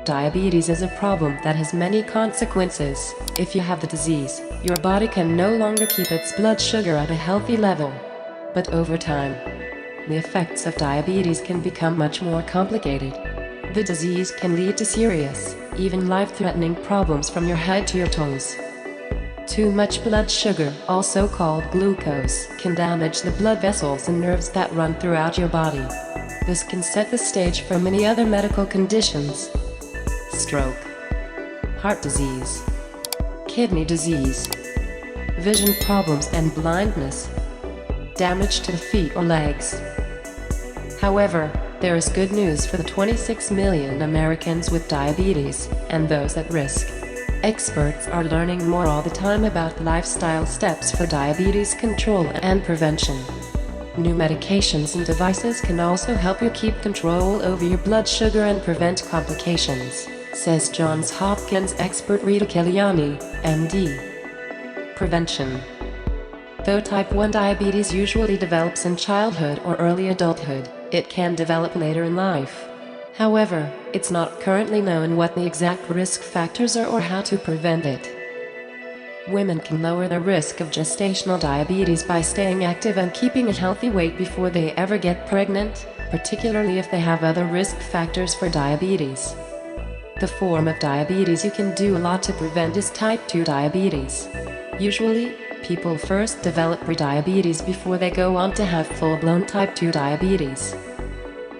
Diabetes is a problem that has many consequences. If you have the disease, your body can no longer keep its blood sugar at a healthy level. But over time, the effects of diabetes can become much more complicated. The disease can lead to serious, even life-threatening problems from your head to your toes. Too much blood sugar, also called glucose, can damage the blood vessels and nerves that run throughout your body. This can set the stage for many other medical conditions: stroke, heart disease, kidney disease, vision problems and blindness, damage to the feet or legs. However, there is good news for the 26 million Americans with diabetes and those at risk. Experts are learning more all the time about lifestyle steps for diabetes control and prevention. New medications and devices can also help you keep control over your blood sugar and prevent complications, says Johns Hopkins expert Rita Kiliani, MD. Prevention. Though type 1 diabetes usually develops in childhood or early adulthood, it can develop later in life. However, it's not currently known what the exact risk factors are or how to prevent it. Women can lower their risk of gestational diabetes by staying active and keeping a healthy weight before they ever get pregnant, particularly if they have other risk factors for diabetes. The form of diabetes you can do a lot to prevent is type 2 diabetes. Usually, people first develop prediabetes before they go on to have full-blown type 2 diabetes.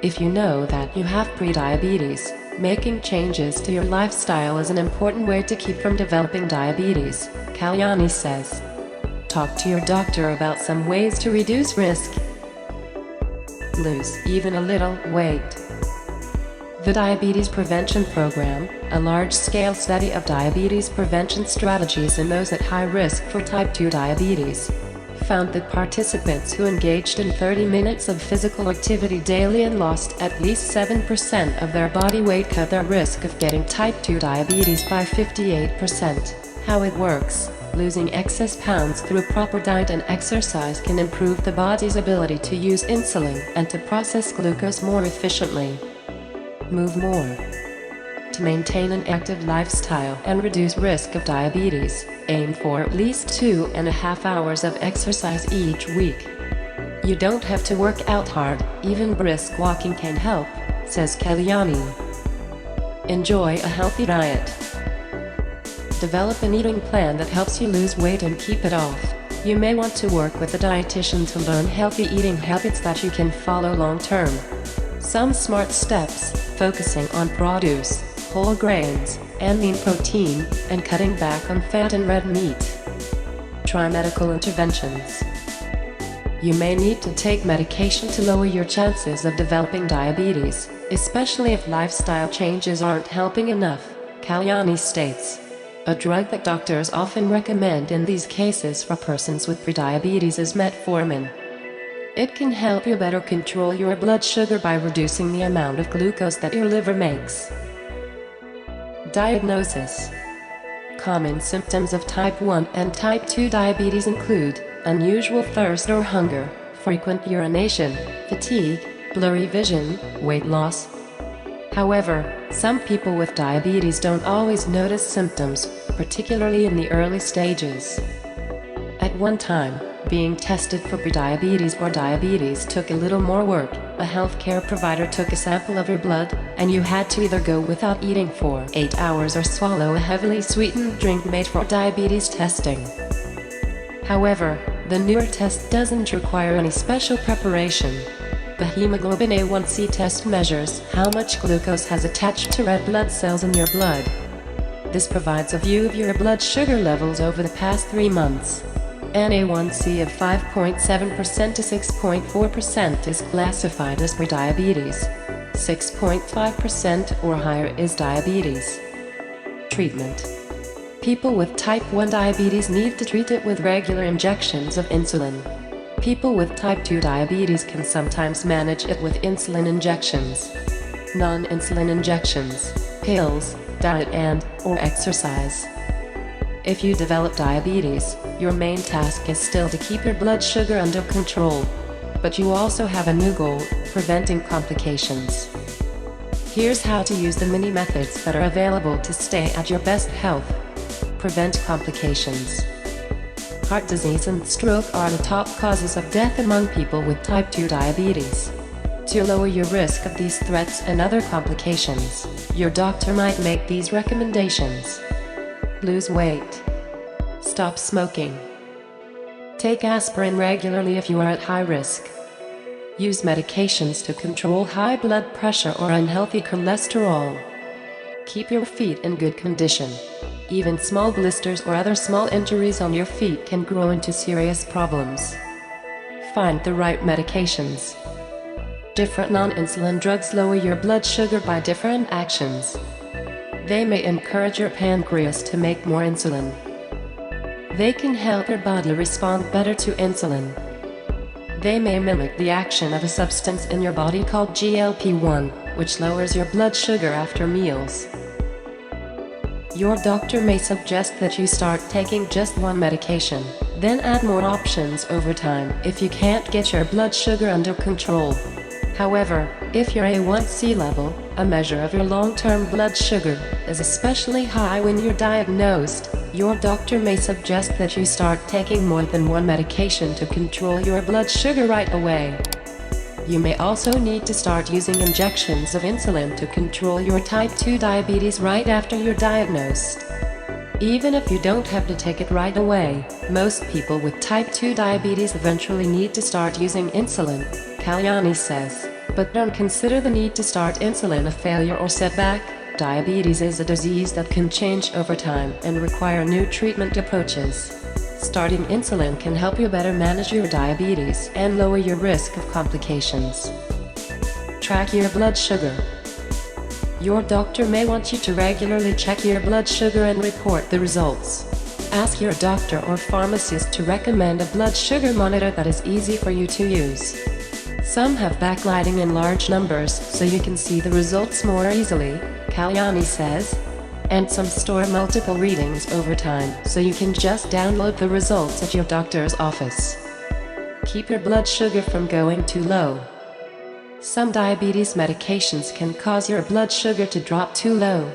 If you know that you have prediabetes, making changes to your lifestyle is an important way to keep from developing diabetes, Kaliani says. Talk to your doctor about some ways to reduce risk. Lose even a little weight. The Diabetes Prevention Program, a large-scale study of diabetes prevention strategies in those at high risk for type 2 diabetes, found that participants who engaged in 30 minutes of physical activity daily and lost at least 7% of their body weight cut their risk of getting type 2 diabetes by 58%. How it works: losing excess pounds through proper diet and exercise can improve the body's ability to use insulin and to process glucose more efficiently. Move more. To maintain an active lifestyle and reduce risk of diabetes, aim for at least 2.5 hours of exercise each week. You don't have to work out hard, even brisk walking can help, says Kaliani. Enjoy a healthy diet. Develop an eating plan that helps you lose weight and keep it off. You may want to work with a dietitian to learn healthy eating habits that you can follow long-term. Some smart steps: focusing on produce, whole grains, and lean protein, and cutting back on fat and red meat. Try medical interventions. You may need to take medication to lower your chances of developing diabetes, especially if lifestyle changes aren't helping enough, Kaliani states. A drug that doctors often recommend in these cases for persons with prediabetes is metformin. It can help you better control your blood sugar by reducing the amount of glucose that your liver makes. Diagnosis. Common symptoms of type 1 and type 2 diabetes include unusual thirst or hunger, frequent urination, fatigue, blurry vision, weight loss. However, some people with diabetes don't always notice symptoms, particularly in the early stages. At one time, being tested for prediabetes or diabetes took a little more work. A healthcare provider took a sample of your blood, and you had to either go without eating for 8 hours or swallow a heavily sweetened drink made for diabetes testing. However, the newer test doesn't require any special preparation. The hemoglobin A1C test measures how much glucose has attached to red blood cells in your blood. This provides a view of your blood sugar levels over the past 3 months. An A1C of 5.7% to 6.4% is classified as prediabetes. 6.5% or higher is diabetes. Treatment. People with type 1 diabetes need to treat it with regular injections of insulin. People with type 2 diabetes can sometimes manage it with insulin injections, non-insulin injections, pills, diet and/or exercise. If you develop diabetes, your main task is still to keep your blood sugar under control. But you also have a new goal: preventing complications. Here's how to use the many methods that are available to stay at your best health. Prevent complications. Heart disease and stroke are the top causes of death among people with type 2 diabetes. To lower your risk of these threats and other complications, your doctor might make these recommendations. Lose weight. Stop smoking. Take aspirin regularly if you are at high risk. Use medications to control high blood pressure or unhealthy cholesterol. Keep your feet in good condition. Even small blisters or other small injuries on your feet can grow into serious problems. Find the right medications. Different non-insulin drugs lower your blood sugar by different actions. They may encourage your pancreas to make more insulin. They can help your body respond better to insulin. They may mimic the action of a substance in your body called GLP-1, which lowers your blood sugar after meals. Your doctor may suggest that you start taking just one medication, then add more options over time if you can't get your blood sugar under control. However, if your A1C level, a measure of your long-term blood sugar, is especially high when you're diagnosed, your doctor may suggest that you start taking more than one medication to control your blood sugar right away. You may also need to start using injections of insulin to control your type 2 diabetes right after you're diagnosed. Even if you don't have to take it right away, most people with type 2 diabetes eventually need to start using insulin, Kalyani says. But don't consider the need to start insulin a failure or setback. Diabetes is a disease that can change over time and require new treatment approaches. Starting insulin can help you better manage your diabetes and lower your risk of complications. Track your blood sugar. Your doctor may want you to regularly check your blood sugar and report the results. Ask your doctor or pharmacist to recommend a blood sugar monitor that is easy for you to use. Some have backlighting in large numbers so you can see the results more easily, Kalyani says. And some store multiple readings over time so you can just download the results at your doctor's office. Keep your blood sugar from going too low. Some diabetes medications can cause your blood sugar to drop too low.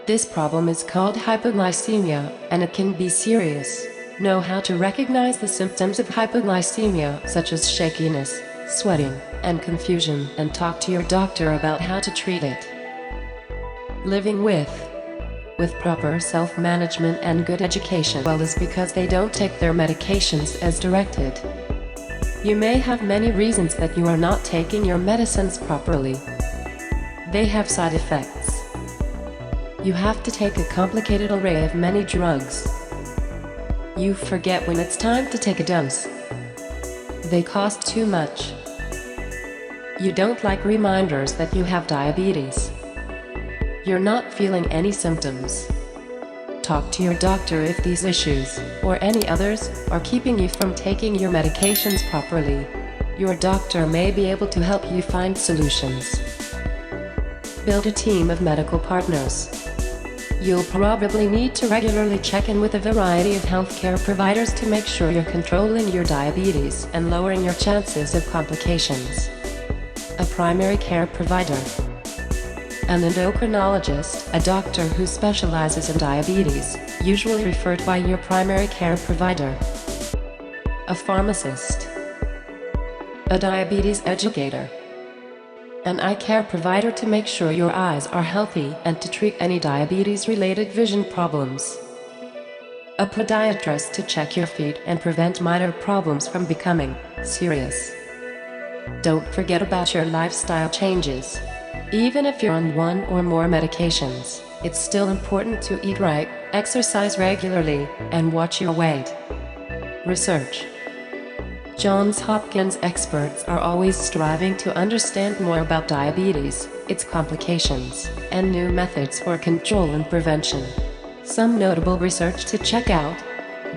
This problem is called hypoglycemia, and it can be serious. Know how to recognize the symptoms of hypoglycemia, such as shakiness, sweating, and confusion, and talk to your doctor about how to treat it. Living with proper self-management and good education well is because they don't take their medications as directed. You may have many reasons that you are not taking your medicines properly. They have side effects. You have to take a complicated array of many drugs. You forget when it's time to take a dose. They cost too much. You don't like reminders that you have diabetes. You're not feeling any symptoms. Talk to your doctor if these issues, or any others, are keeping you from taking your medications properly. Your doctor may be able to help you find solutions. Build a team of medical partners. You'll probably need to regularly check in with a variety of healthcare providers to make sure you're controlling your diabetes and lowering your chances of complications. A primary care provider. An endocrinologist, a doctor who specializes in diabetes, usually referred by your primary care provider. A pharmacist. A diabetes educator. An eye care provider to make sure your eyes are healthy and to treat any diabetes-related vision problems. A podiatrist to check your feet and prevent minor problems from becoming serious. Don't forget about your lifestyle changes. Even if you're on one or more medications, it's still important to eat right, exercise regularly, and watch your weight. Research. Johns Hopkins experts are always striving to understand more about diabetes, its complications, and new methods for control and prevention. Some notable research to check out.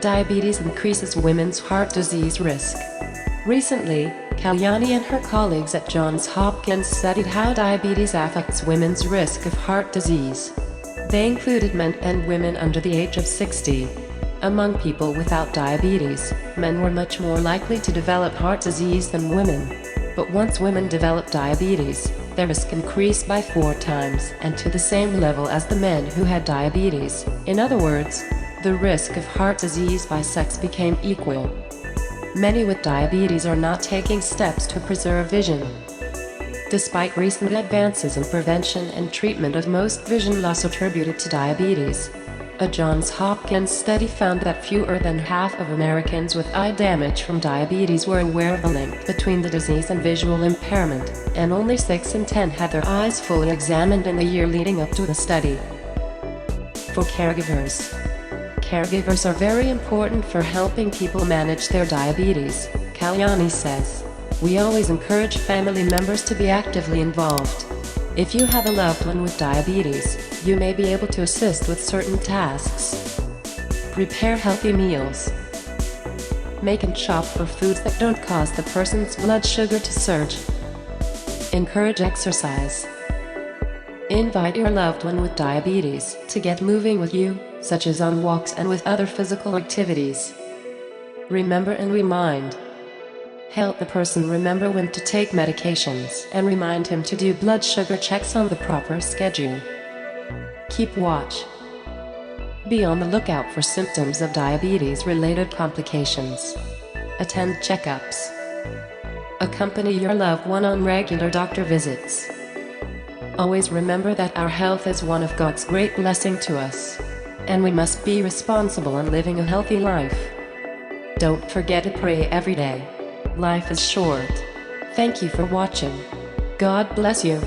Diabetes increases women's heart disease risk. Recently, Kalyani and her colleagues at Johns Hopkins studied how diabetes affects women's risk of heart disease. They included men and women under the age of 60. Among people without diabetes, men were much more likely to develop heart disease than women. But once women develop diabetes, their risk increased by 4 times and to the same level as the men who had diabetes. In other words, the risk of heart disease by sex became equal. Many with diabetes are not taking steps to preserve vision. Despite recent advances in prevention and treatment of most vision loss attributed to diabetes, a Johns Hopkins study found that fewer than half of Americans with eye damage from diabetes were aware of the link between the disease and visual impairment, and only 6 in 10 had their eyes fully examined in the year leading up to the study. For caregivers. Caregivers are very important for helping people manage their diabetes, Kalyani says. We always encourage family members to be actively involved. If you have a loved one with diabetes, you may be able to assist with certain tasks. Prepare healthy meals. Make and shop for foods that don't cause the person's blood sugar to surge. Encourage exercise. Invite your loved one with diabetes to get moving with you, such as on walks and with other physical activities. Remember and remind. Help the person remember when to take medications and remind him to do blood sugar checks on the proper schedule. Keep watch. Be on the lookout for symptoms of diabetes-related complications. Attend checkups. Accompany your loved one on regular doctor visits. Always remember that our health is one of God's great blessing to us, and we must be responsible in living a healthy life. Don't forget to pray every day. Life is short. Thank you for watching. God bless you.